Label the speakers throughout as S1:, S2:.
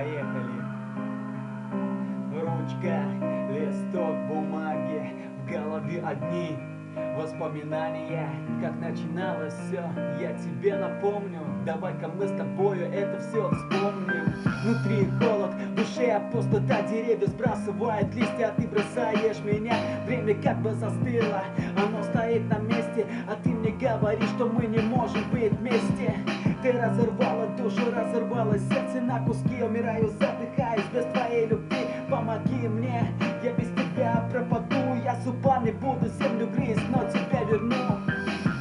S1: поехали. Ручка, листок бумаги, в голове одни воспоминания. Как начиналось все, я тебе напомню. Давай-ка мы с тобою это все вспомним. Внутри холод, в душе пустота, деревья сбрасывают листья, ты бросаешь меня. Время как бы застыло, оно стоит на месте, а ты мне говоришь, что мы не можем быть вместе. Ты разорвала душу, разорвала сердце на куски. Умираю, задыхаюсь без твоей любви. Помоги мне, я без тебя пропаду. Я зубами буду землю грызть, но тебя верну.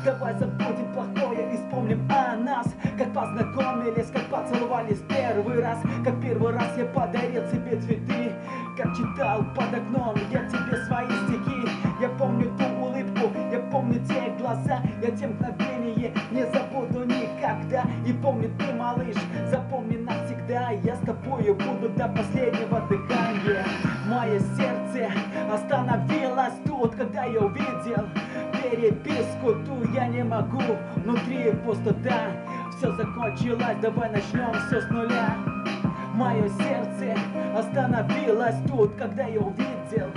S1: Давай забудем плохое и вспомним о нас. Как познакомились, как поцеловались первый раз. Как первый раз я подарил тебе цветы. Как читал под окном я тебе свои стихи. Я помню ту улыбку, я помню те глаза. Я те мгновения не забуду никогда. И помни ты, малыш, запомни навсегда. Я с тобою буду до последнего дыхания. Мое сердце остановилось тут, когда я увидел переписку ту. Я не могу, внутри пустота. Все закончилось, давай начнем все с нуля. Мое сердце остановилось тут, когда я увидел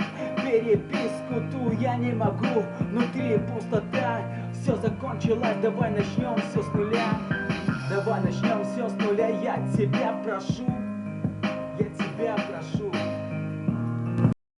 S1: переписку ту. Я не могу, внутри пустота. Все закончилось, давай начнем все с нуля. Давай начнем все с нуля, я тебя прошу. Я тебя прошу.